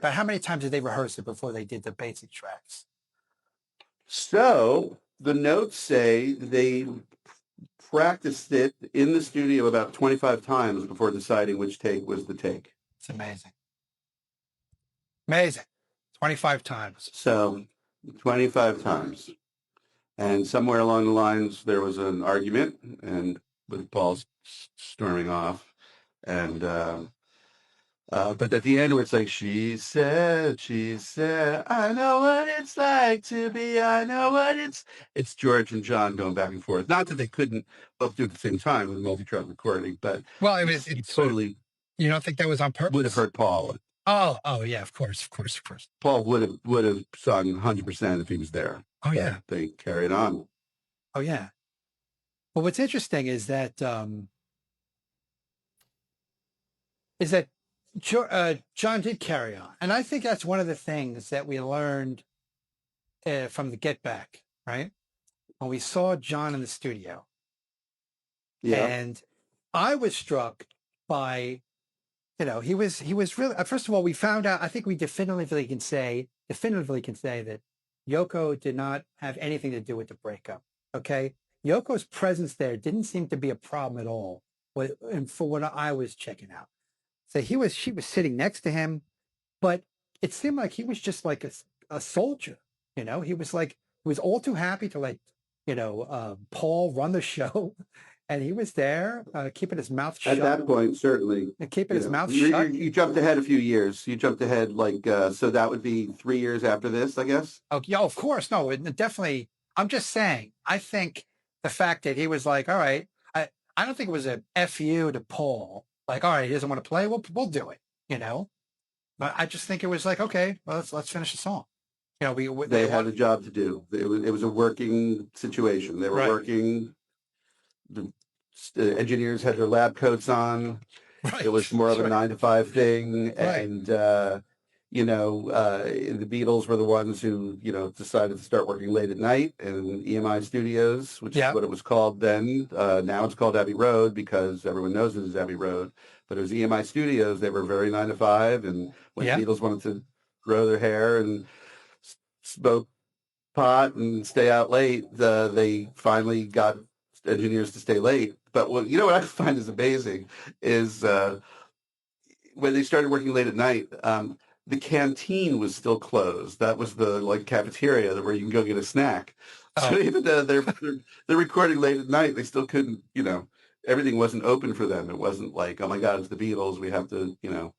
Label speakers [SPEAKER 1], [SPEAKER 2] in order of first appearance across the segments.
[SPEAKER 1] but how many times did they rehearse it before they did the basic tracks?
[SPEAKER 2] So the notes say they practiced it in the studio about 25 times before deciding which take was the take.
[SPEAKER 1] It's amazing. Amazing. 25 times.
[SPEAKER 2] So 25 times. And somewhere along the lines, there was an argument, and with Paul storming off. And but at the end, where it's like, she said, I know what it's like to be, I know what it's George and John going back and forth. Not that they couldn't both do it at the same time with multi-track recording, but
[SPEAKER 1] well, it's
[SPEAKER 2] totally.
[SPEAKER 1] You don't think that was on purpose?
[SPEAKER 2] Would have hurt Paul.
[SPEAKER 1] Oh yeah, of course.
[SPEAKER 2] Paul would have sung 100% if he was there.
[SPEAKER 1] Oh yeah,
[SPEAKER 2] they carried on.
[SPEAKER 1] Oh yeah. Well, what's interesting is that John did carry on, and I think that's one of the things that we learned from the Get Back, right? When we saw John in the studio, and I was struck by, he was really. First of all, we found out. I think we definitively can say that Yoko did not have anything to do with the breakup. Okay, Yoko's presence there didn't seem to be a problem at all. And for what I was checking out. So she was sitting next to him, but it seemed like he was just like a soldier, he was all too happy to let, Paul run the show, and he was there, keeping his mouth shut.
[SPEAKER 2] At that point, certainly.
[SPEAKER 1] Keeping his mouth shut.
[SPEAKER 2] You jumped ahead a few years. You jumped ahead so that would be 3 years after this, I guess?
[SPEAKER 1] Oh, yeah, of course. No, definitely. I'm just saying, I think the fact that he was like, all right, I don't think it was a FU to Paul. Like, all right, he doesn't want to play. We'll do it, But I just think it was like, okay, well, let's finish the song.
[SPEAKER 2] They had a job to do. It was a working situation. They were working. The engineers had their lab coats on. Right. It was more of a 9-to-5 thing, and the Beatles were the ones who decided to start working late at night in EMI Studios, which is what it was called then. Now it's called Abbey Road because everyone knows it is Abbey Road. But it was EMI Studios. They were very 9-to-5, and when the Beatles wanted to grow their hair and smoke pot and stay out late, they finally got engineers to stay late. But what I find is amazing is when they started working late at night, the canteen was still closed. That was the cafeteria where you can go get a snack. So even though they're recording late at night, they still couldn't, everything wasn't open for them. It wasn't like, oh my God, it's the Beatles. We have to,
[SPEAKER 1] you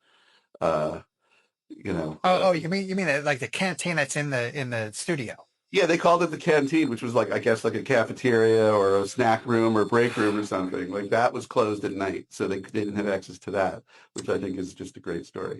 [SPEAKER 1] mean like the canteen that's in the studio?
[SPEAKER 2] Yeah, they called it the canteen, which was I guess a cafeteria or a snack room or break room or something. That was closed at night, so they didn't have access to that, which I think is just a great story.